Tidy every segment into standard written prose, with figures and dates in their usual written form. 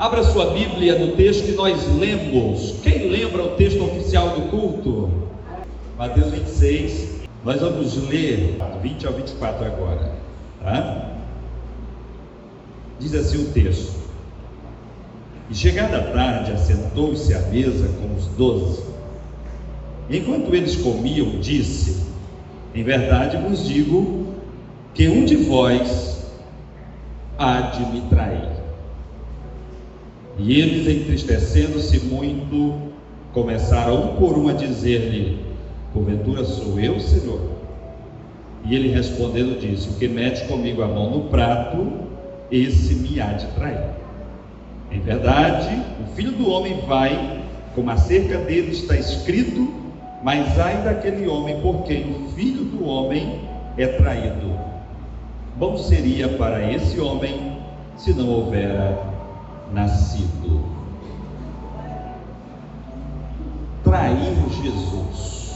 Abra sua Bíblia no texto que nós lemos. Quem lembra o texto oficial do culto? Mateus 26. Nós vamos ler 20 ao 24 agora, tá? Diz assim o texto: E chegada a tarde, assentou-se à mesa com os 12. Enquanto eles comiam, disse: Em verdade vos digo que um de vós há de me trair. E eles, entristecendo-se muito, começaram um por um a dizer-lhe: Porventura sou eu, Senhor? E ele respondendo disse: O que mete comigo a mão no prato, esse me há de trair. Em verdade, o Filho do Homem vai, como acerca dele está escrito, mas ai daquele homem por quem o Filho do Homem é traído. Bom seria para esse homem se não houvera nascido. Trair Jesus.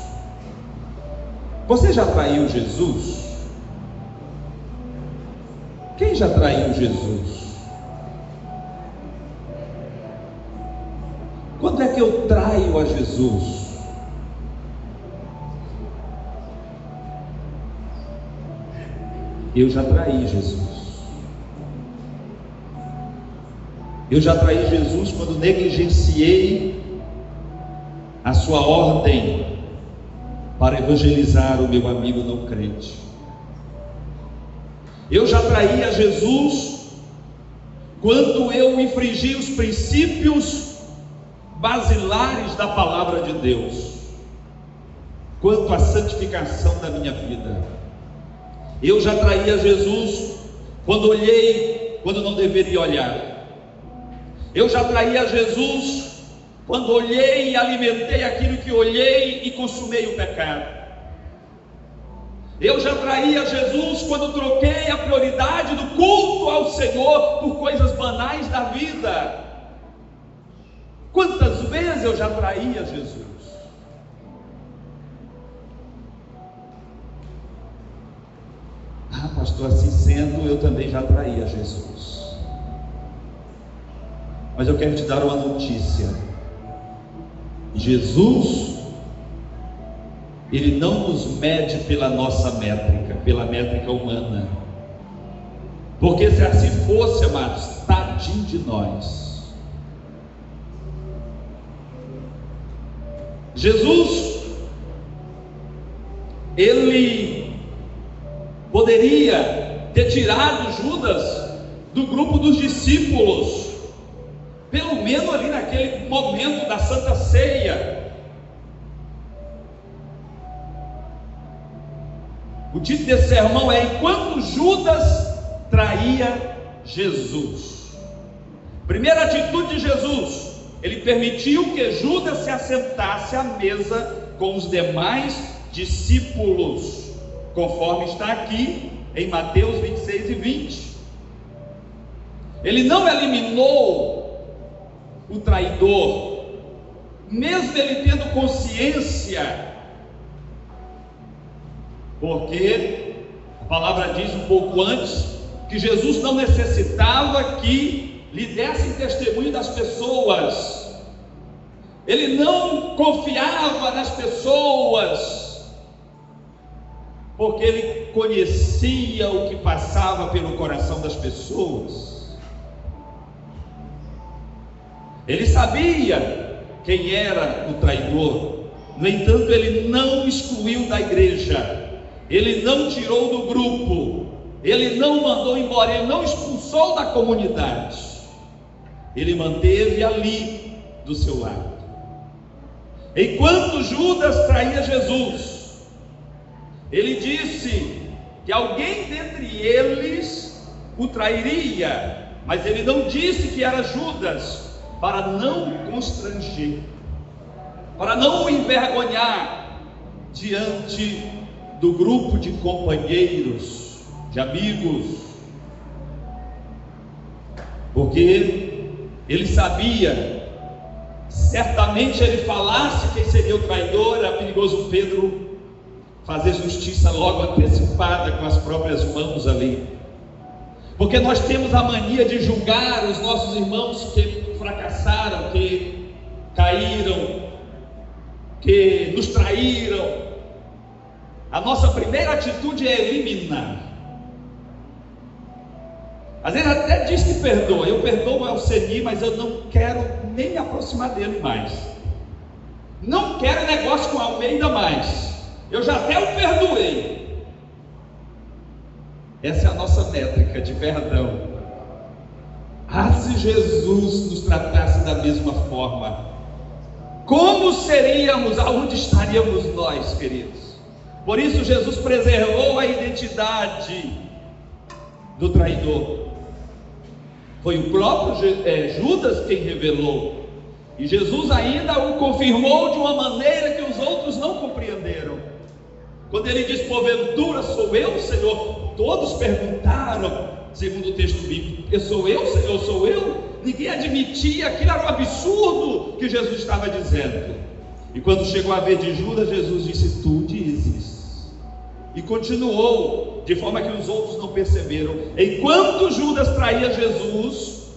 Você já traiu Jesus? Quem já traiu Jesus? Quando é que eu traio a Jesus? Eu já traí Jesus. Eu já traí Jesus quando negligenciei a sua ordem para evangelizar o meu amigo não crente. Eu já traí a Jesus quando eu infringi os princípios basilares da palavra de Deus quanto à santificação da minha vida. Eu já traí a Jesus quando olhei quando não deveria olhar. Eu já traí a Jesus quando olhei e alimentei aquilo que olhei e consumei o pecado. Eu já traí a Jesus quando troquei a prioridade do culto ao Senhor por coisas banais da vida. Quantas vezes eu já traí a Jesus? Ah, pastor, assim sendo, eu também já traí a Jesus. Mas eu quero te dar uma notícia. Jesus, Ele não nos mede pela nossa métrica, pela métrica humana. Porque se assim fosse, amados, tadinho de nós. Jesus, Ele poderia ter tirado Judas do grupo dos discípulos, pelo menos ali naquele momento da Santa Ceia. O título desse sermão é: Enquanto Judas traía Jesus. Primeira atitude de Jesus: Ele permitiu que Judas se assentasse à mesa com os demais discípulos, conforme está aqui em Mateus 26 e 20. Ele não eliminou o traidor, mesmo ele tendo consciência, porque a palavra diz um pouco antes que Jesus não necessitava que lhe dessem testemunho das pessoas. Ele não confiava nas pessoas, porque ele conhecia o que passava pelo coração das pessoas. Ele sabia quem era o traidor. No entanto, ele não excluiu da igreja, ele não tirou do grupo, ele não mandou embora, ele não expulsou da comunidade, ele manteve ali do seu lado. Enquanto Judas traía Jesus, ele disse que alguém dentre eles o trairia, mas ele não disse que era Judas, para não constranger, para não o envergonhar diante do grupo de companheiros, de amigos, porque ele sabia, certamente ele falasse quem seria o traidor, era perigoso Pedro fazer justiça logo antecipada com as próprias mãos ali, porque nós temos a mania de julgar os nossos irmãos que fracassaram, que caíram, que nos traíram, a nossa primeira atitude é eliminar. Às vezes até diz que perdoa, eu perdoo ao Seni, mas eu não quero nem me aproximar dele mais, não quero negócio com Almeida mais, eu já até o perdoei. Essa é a nossa métrica de perdão. Se Jesus nos tratasse da mesma forma, como seríamos, aonde estaríamos nós, queridos? Por isso Jesus preservou a identidade do traidor. Foi o próprio Judas quem revelou, e Jesus ainda o confirmou de uma maneira que os outros não compreenderam. Quando ele diz: porventura sou eu, Senhor? Todos perguntaram, segundo o texto bíblico: sou eu, Senhor, sou eu? Ninguém admitia, aquilo era um absurdo que Jesus estava dizendo. E quando chegou a vez de Judas, Jesus disse: tu dizes. E continuou, de forma que os outros não perceberam. Enquanto Judas traía Jesus,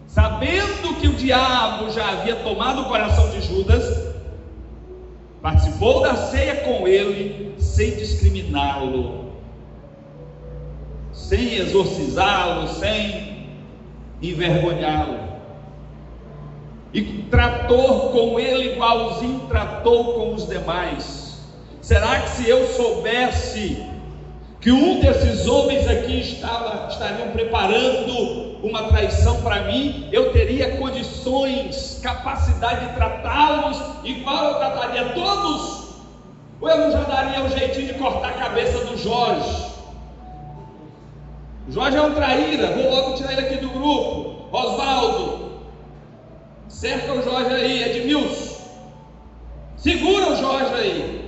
sabendo que o diabo já havia tomado o coração de Judas, participou da ceia com ele, sem discriminá-lo, sem exorcizá-lo, sem envergonhá-lo, e tratou com ele igualzinho tratou com os demais. Será que se eu soubesse que um desses homens aqui estariam preparando uma traição para mim, eu teria condições, capacidade de tratá-los igual eu trataria todos? Ou eu não já daria um jeitinho de cortar a cabeça do Jorge? O Jorge é um traíra, vou logo tirar ele aqui do grupo. Oswaldo, cerca o Jorge aí. Edmilson, segura o Jorge aí.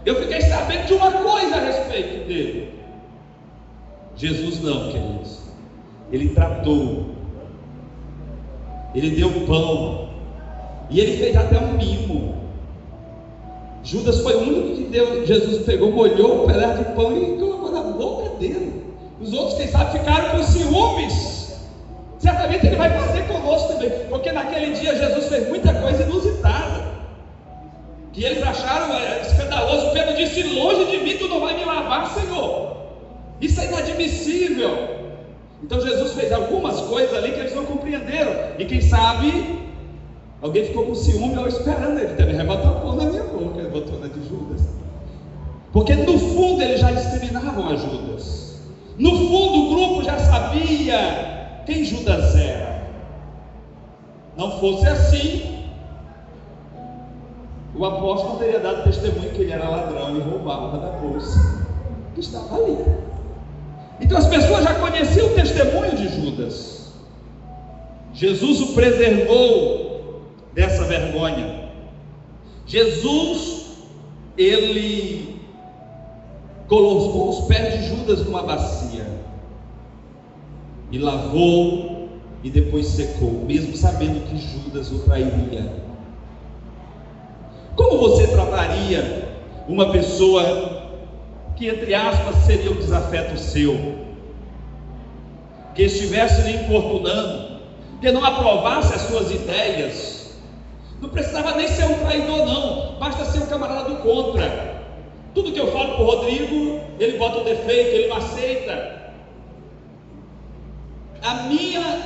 Eu fiquei sabendo de uma coisa a respeito dele. Jesus não, queridos. Ele tratou, ele deu pão, e ele fez até um mimo. Judas foi o único que deu. Jesus pegou, molhou um pedaço de pão e colocou na boca dele. Os outros, quem sabe, ficaram com ciúmes. Certamente ele vai fazer conosco também, porque naquele dia Jesus fez muita coisa inusitada, que eles acharam escandaloso. Pedro disse: longe de mim, tu não vai me lavar, Senhor. Isso é inadmissível. Então Jesus fez algumas coisas ali que eles não compreenderam, e quem sabe alguém ficou com ciúme ou esperando ele também. Vai botar o pão na minha boca. Ele botou na de Judas, porque no fundo eles já discriminavam a Judas. No fundo o grupo já sabia quem Judas era. Não fosse assim, o apóstolo teria dado testemunho que ele era ladrão e roubava da bolsa que estava ali. Então as pessoas já conheciam o testemunho de Judas. Jesus o preservou dessa vergonha. Jesus, ele colocou os pés de Judas numa bacia e lavou, e depois secou, mesmo sabendo que Judas o trairia. Como você trataria uma pessoa que, entre aspas, seria um desafeto seu, que estivesse lhe importunando, que não aprovasse as suas ideias? Não precisava nem ser um traidor, não, basta ser um camarada do contra. Tudo que eu falo para o Rodrigo, ele bota um defeito, ele não aceita.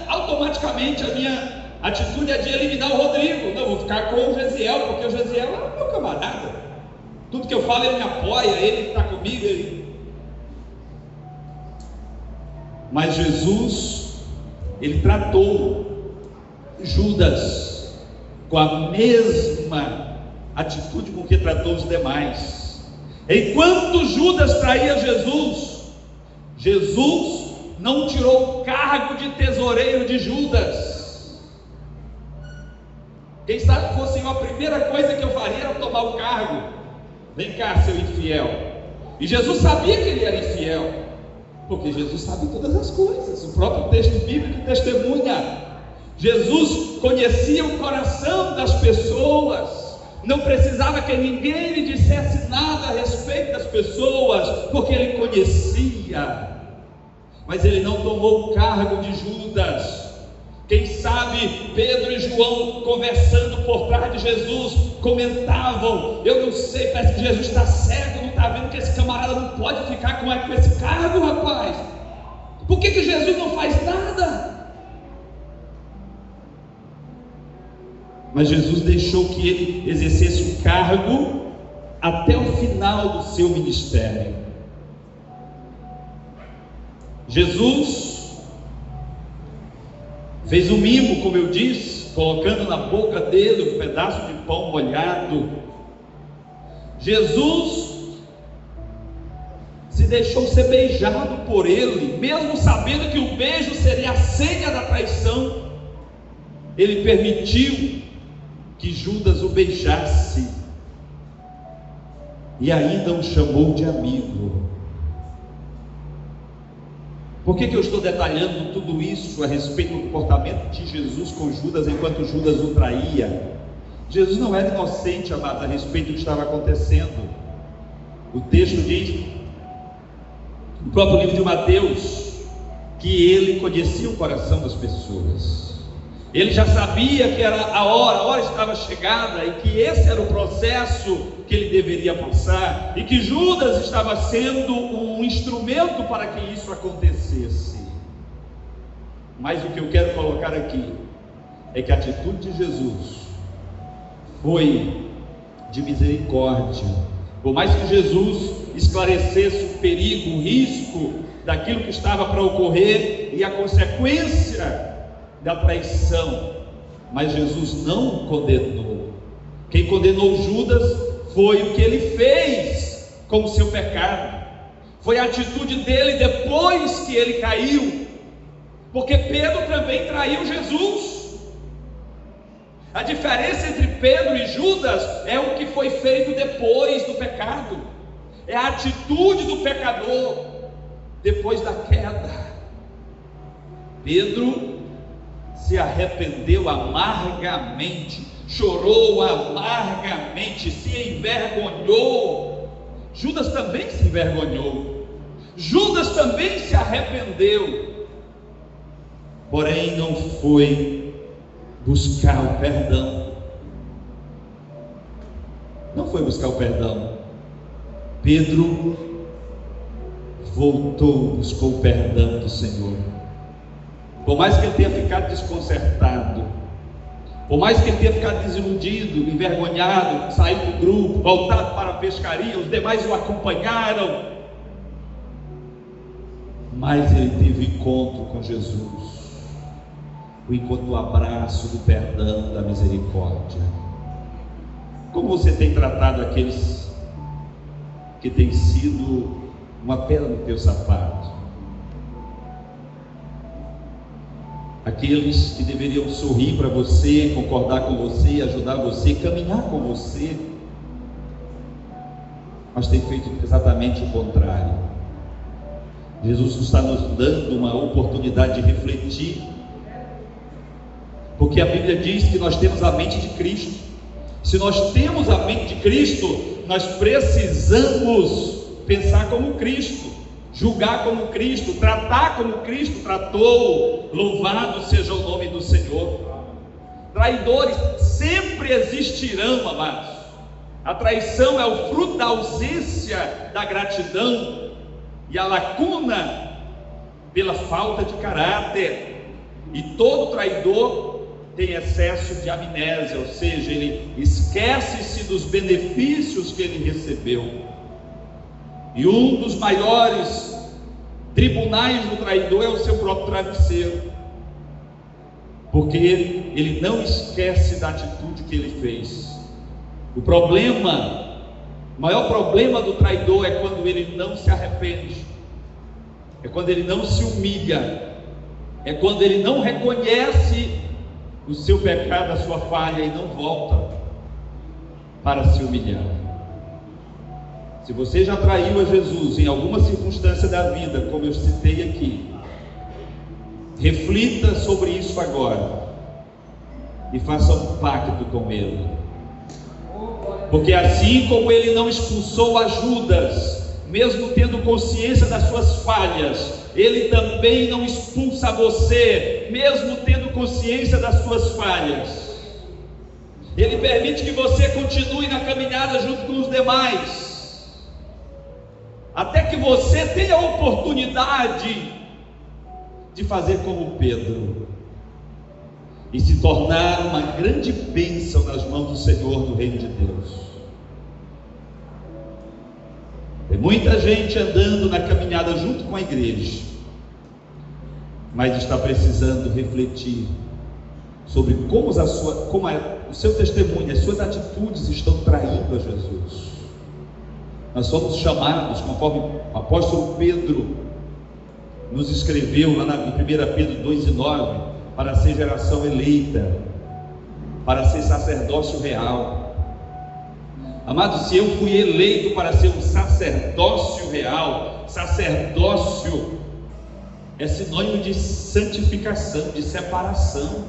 Automaticamente a minha atitude é de eliminar o Rodrigo. Não, vou ficar com o Gesiel, porque o Gesiel é meu camarada. Tudo que eu falo ele me apoia, ele está comigo. Mas Jesus, ele tratou Judas com a mesma atitude com que tratou os demais. Enquanto Judas traía Jesus, Jesus não tirou o cargo de tesoureiro de Judas. Quem sabe fosse eu, a primeira coisa que eu faria era tomar o cargo. Vem cá, seu infiel. E Jesus sabia que ele era infiel, porque Jesus sabe todas as coisas. O próprio texto bíblico testemunha. Jesus conhecia o coração das pessoas, não precisava que ninguém lhe dissesse nada a respeito das pessoas, porque ele conhecia. Mas ele não tomou o cargo de Judas. Quem sabe sabe, Pedro e João conversando por trás de Jesus, comentavam: eu não sei, parece que Jesus está cego, não está vendo que esse camarada não pode ficar com esse cargo, rapaz. Por que Jesus não faz nada? Mas Jesus deixou que ele exercesse o cargo até o final do seu ministério. Jesus fez um mimo, como eu disse, colocando na boca dele um pedaço de pão molhado. Jesus se deixou ser beijado por ele, mesmo sabendo que o beijo seria a senha da traição. Ele permitiu que Judas o beijasse e ainda o chamou de amigo. Por que eu estou detalhando tudo isso a respeito do comportamento de Jesus com Judas enquanto Judas o traía? Jesus não era inocente, amados, a respeito do que estava acontecendo. O texto diz, no próprio livro de Mateus, que ele conhecia o coração das pessoas. Ele já sabia que era a hora estava chegada, e que esse era o processo que ele deveria passar, e que Judas estava sendo um instrumento para que isso acontecesse. Mas o que eu quero colocar aqui é que a atitude de Jesus foi de misericórdia. Por mais que Jesus esclarecesse o perigo, o risco daquilo que estava para ocorrer e a consequência da traição, mas Jesus não condenou. Quem condenou Judas foi o que ele fez com o seu pecado, foi a atitude dele depois que ele caiu, porque Pedro também traiu Jesus. A diferença entre Pedro e Judas é o que foi feito depois do pecado, é a atitude do pecador depois da queda. Pedro se arrependeu amargamente, chorou amargamente, se envergonhou. Judas também se envergonhou, Judas também se arrependeu, porém não foi buscar o perdão. Não foi buscar o perdão. Pedro voltou, buscou o perdão do Senhor. Por mais que ele tenha ficado desconcertado, por mais que ele tenha ficado desiludido, envergonhado, saído do grupo, voltado para a pescaria, os demais o acompanharam, mas ele teve encontro com Jesus, o encontro do abraço, do perdão, da misericórdia. Como você tem tratado aqueles que têm sido uma pedra no teu sapato? Aqueles que deveriam sorrir para você, concordar com você, ajudar você, caminhar com você, mas tem feito exatamente o contrário. Jesus está nos dando uma oportunidade de refletir, porque a Bíblia diz que nós temos a mente de Cristo. Se nós temos a mente de Cristo, nós precisamos pensar como Cristo, julgar como Cristo, tratar como Cristo tratou. Louvado seja o nome do Senhor. Traidores sempre existirão, amados. A traição é o fruto da ausência da gratidão e a lacuna pela falta de caráter. E todo traidor tem excesso de amnésia, ou seja, ele esquece-se dos benefícios que ele recebeu. E um dos maiores tribunais do traidor é o seu próprio travesseiro, porque ele não esquece da atitude que ele fez. O maior problema do traidor é quando ele não se arrepende, é quando ele não se humilha, é quando ele não reconhece o seu pecado, a sua falha, e não volta para se humilhar. Se você já traiu a Jesus em alguma circunstância da vida, como eu citei aqui, reflita sobre isso agora e faça um pacto com ele, porque assim como ele não expulsou a Judas, mesmo tendo consciência das suas falhas, ele também não expulsa você, mesmo tendo consciência das suas falhas. Ele permite que você continue na caminhada junto com os demais, até que você tenha a oportunidade de fazer como Pedro e se tornar uma grande bênção nas mãos do Senhor do reino de Deus. Tem muita gente andando na caminhada junto com a igreja, mas está precisando refletir sobre como o seu testemunho, as suas atitudes estão traindo a Jesus. Nós somos chamados, conforme o apóstolo Pedro nos escreveu lá em 1 Pedro 2,9, para ser geração eleita, para ser sacerdócio real. Amados, se eu fui eleito para ser um sacerdócio real, sacerdócio é sinônimo de santificação, de separação.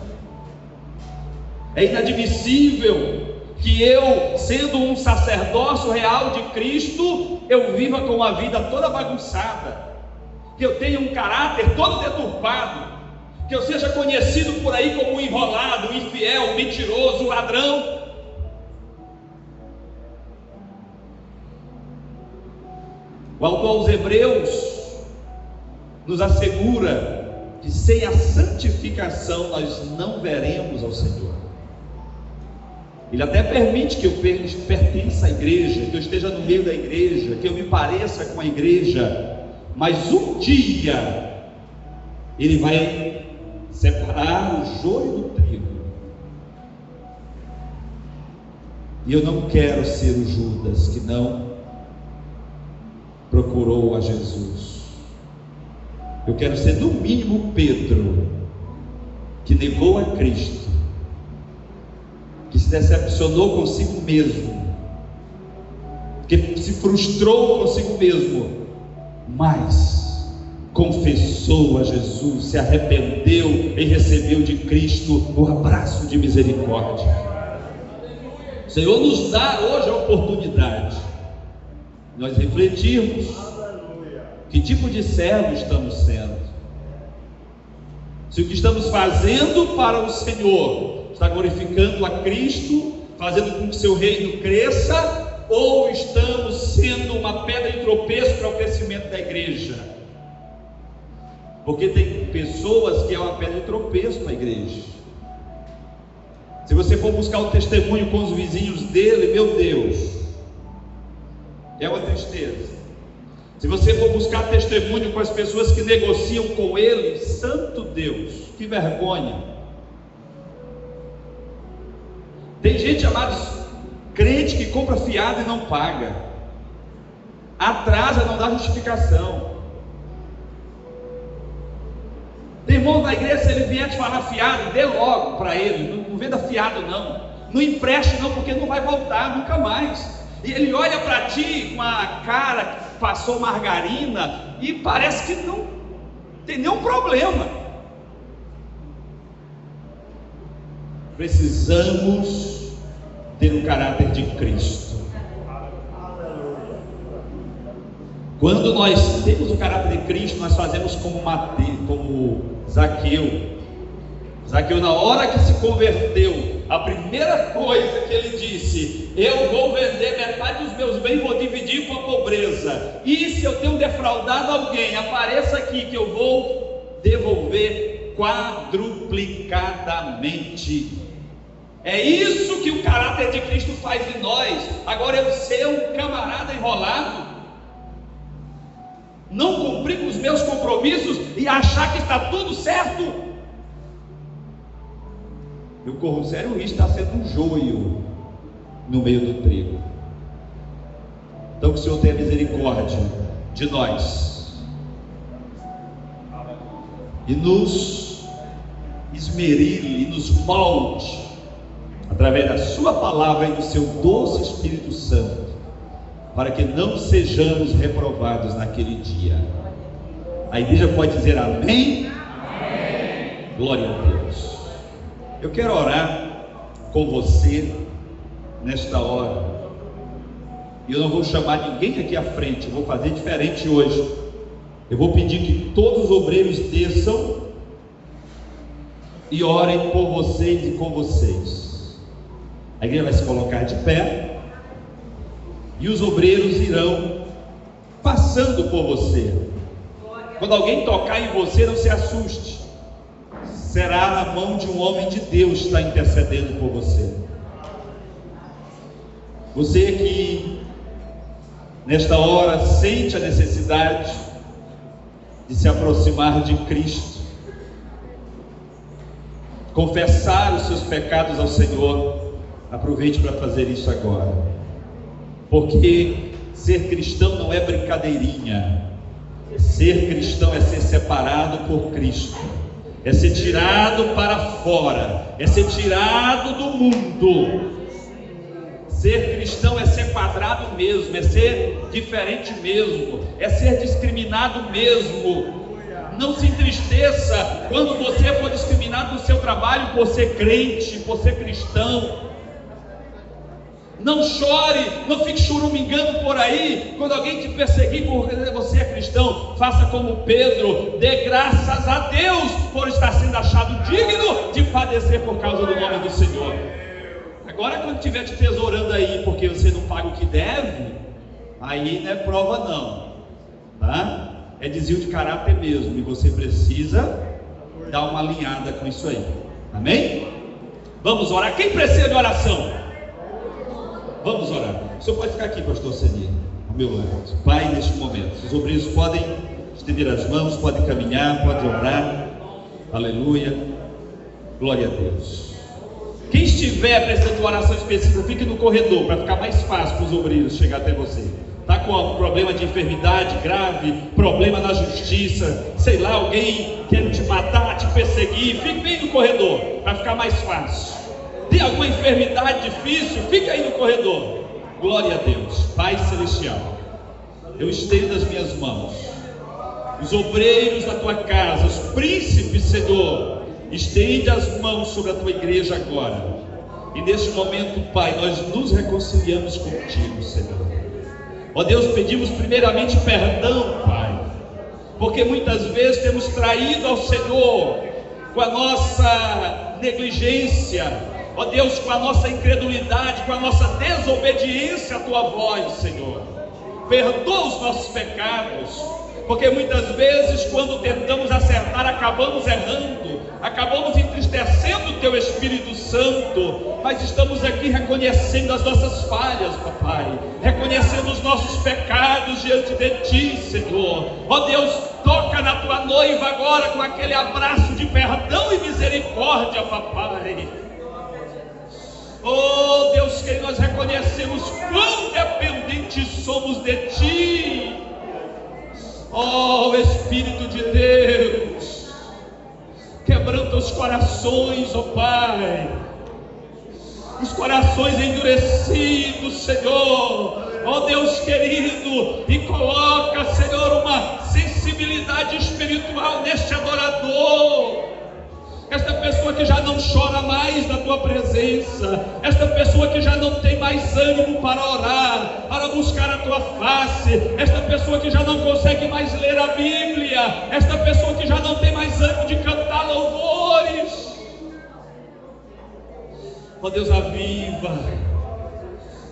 É inadmissível que eu, sendo um sacerdócio real de Cristo, eu viva com a vida toda bagunçada, que eu tenha um caráter todo deturpado, que eu seja conhecido por aí como um enrolado, um infiel, um mentiroso, um ladrão. O autor aos Hebreus nos assegura que sem a santificação nós não veremos ao Senhor. Ele até permite que eu pertença à igreja, que eu esteja no meio da igreja, que eu me pareça com a igreja, mas um dia Ele vai separar o joio do trigo. E eu não quero ser o Judas que não procurou a Jesus. Eu quero ser no mínimo Pedro, que negou a Cristo, que se decepcionou consigo mesmo, que se frustrou consigo mesmo, mas confessou a Jesus, se arrependeu e recebeu de Cristo o abraço de misericórdia. O Senhor nos dá hoje a oportunidade de nós refletirmos que tipo de servo estamos sendo, se o que estamos fazendo para o Senhor está glorificando a Cristo, fazendo com que seu reino cresça, ou estamos sendo uma pedra de tropeço para o crescimento da igreja. Porque tem pessoas que é uma pedra de tropeço para a igreja. Se você for buscar o testemunho com os vizinhos dele, meu Deus, é uma tristeza. Se você for buscar testemunho com as pessoas que negociam com ele, santo Deus, que vergonha. Tem gente, amados, crente que compra fiado e não paga, atrasa, não dá justificação. Tem irmão da igreja, se ele vier te falar fiado, dê logo para ele, não venda fiado não empreste não, porque não vai voltar nunca mais. E ele olha para ti com a cara que passou margarina e parece que não tem nenhum problema. Precisamos ter o caráter de Cristo. Quando nós temos o caráter de Cristo, nós fazemos como Zaqueu. Zaqueu, na hora que se converteu, a primeira coisa que ele disse: eu vou vender metade dos meus bens, vou dividir com a pobreza, e se eu tenho defraudado alguém, apareça aqui que eu vou devolver quadruplicadamente. É isso que o caráter de Cristo faz em nós. Agora, eu ser um camarada enrolado, não cumprir com os meus compromissos e achar que está tudo certo, eu corro sério risco de estar sendo um joio no meio do trigo. Então que o Senhor tenha misericórdia de nós e nos esmerilhe e nos molde através da sua palavra e do seu doce Espírito Santo, para que não sejamos reprovados naquele dia. A igreja pode dizer amém? Amém. Glória a Deus. Eu quero orar com você nesta hora. E eu não vou chamar ninguém aqui à frente, eu vou fazer diferente hoje. Eu vou pedir que todos os obreiros desçam e orem por vocês e com vocês. A igreja vai se colocar de pé e os obreiros irão passando por você. Quando alguém tocar em você, não se assuste. Será a mão de um homem de Deus que está intercedendo por você. Você que nesta hora sente a necessidade de se aproximar de Cristo, confessar os seus pecados ao Senhor, aproveite para fazer isso agora, porque ser cristão não é brincadeirinha. Ser cristão é ser separado por Cristo, é ser tirado para fora, é ser tirado do mundo. Ser cristão é ser quadrado mesmo, é ser diferente mesmo, é ser discriminado mesmo. Não se entristeça quando você for discriminado no seu trabalho por ser crente, por ser cristão. Não chore, não fique churumingando por aí quando alguém te perseguir porque você é cristão. Faça como Pedro, dê graças a Deus por estar sendo achado digno de padecer por causa do nome do Senhor. Agora, quando estiver te tesourando aí porque você não paga o que deve, aí não é prova não, tá? É desvio de caráter mesmo, e você precisa dar uma alinhada com isso aí, amém? Vamos orar. Quem precisa de oração? Vamos orar. O senhor pode ficar aqui, pastor Ceni, ao meu lado. Pai, neste momento, os obreiros podem estender as mãos, podem caminhar, podem orar. Aleluia, glória a Deus. Quem estiver precisando de oração específica, fique no corredor, para ficar mais fácil para os obreiros chegar até você. Está com algum problema de enfermidade grave, problema na justiça, sei lá, alguém querendo te matar, te perseguir, fique bem no corredor, para ficar mais fácil. Tem alguma enfermidade difícil, fica aí no corredor. Glória a Deus. Pai Celestial, eu estendo as minhas mãos, os obreiros da tua casa, os príncipes, Senhor, estende as mãos sobre a tua igreja agora, e neste momento, Pai, nós nos reconciliamos contigo, Senhor. Ó Deus, pedimos primeiramente perdão, Pai, porque muitas vezes temos traído ao Senhor com a nossa negligência, ó Deus, com a nossa incredulidade, com a nossa desobediência à tua voz, Senhor. Perdoa os nossos pecados, porque muitas vezes quando tentamos acertar, acabamos errando, acabamos entristecendo o teu Espírito Santo, mas estamos aqui reconhecendo as nossas falhas, papai, reconhecendo os nossos pecados diante de ti, Senhor. Ó Deus, toca na tua noiva agora com aquele abraço de perdão e misericórdia, papai. Oh Deus, que nós reconhecemos quão dependentes somos de ti. Oh Espírito de Deus, quebranta os corações, ó Pai, os corações endurecidos, Senhor, ó Deus querido, e coloca, Senhor, uma sensibilidade espiritual neste adorador. Esta pessoa que já não chora mais na tua presença, esta pessoa que já não tem mais ânimo para orar, para buscar a tua face, esta pessoa que já não consegue mais ler a Bíblia, esta pessoa que já não tem mais ânimo de cantar louvores. Ó Deus, aviva,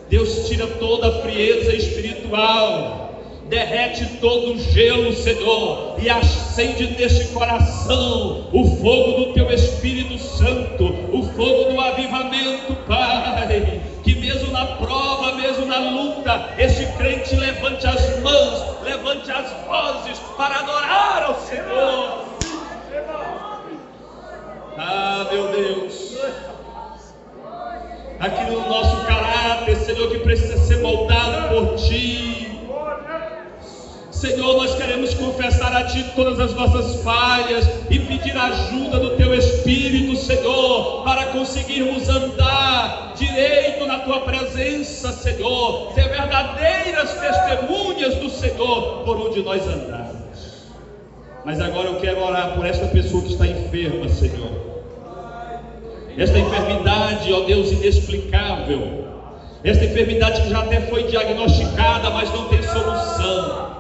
Deus, tira toda a frieza espiritual, derrete todo o gelo, Senhor, e acende neste coração o fogo do teu Espírito Santo, o fogo do avivamento, Pai. Que mesmo na prova, mesmo na luta, este crente levante as mãos, levante as vozes para adorar ao Senhor. Ah, meu Deus, aquilo no nosso caráter, Senhor, que precisa ser moldado por ti. Senhor, nós queremos confessar a Ti todas as nossas falhas e pedir a ajuda do Teu Espírito, Senhor, para conseguirmos andar direito na Tua presença, Senhor, ser verdadeiras testemunhas do Senhor por onde nós andarmos. Mas agora eu quero orar por esta pessoa que está enferma, Senhor. Esta enfermidade, ó Deus, inexplicável, esta enfermidade que já até foi diagnosticada, mas não tem solução.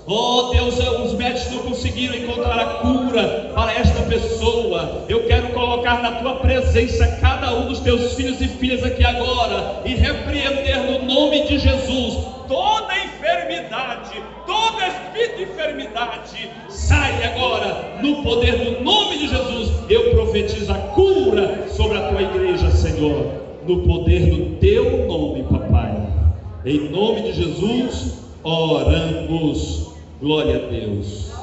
Oh Deus, os médicos não conseguiram encontrar a cura para esta pessoa. Eu quero colocar na tua presença cada um dos teus filhos e filhas aqui agora e repreender no nome de Jesus toda enfermidade, toda espírito de enfermidade. Sai agora no poder do nome de Jesus. Eu profetizo a cura sobre a tua igreja, Senhor, no poder do teu nome, papai. Em nome de Jesus oramos. Glória a Deus.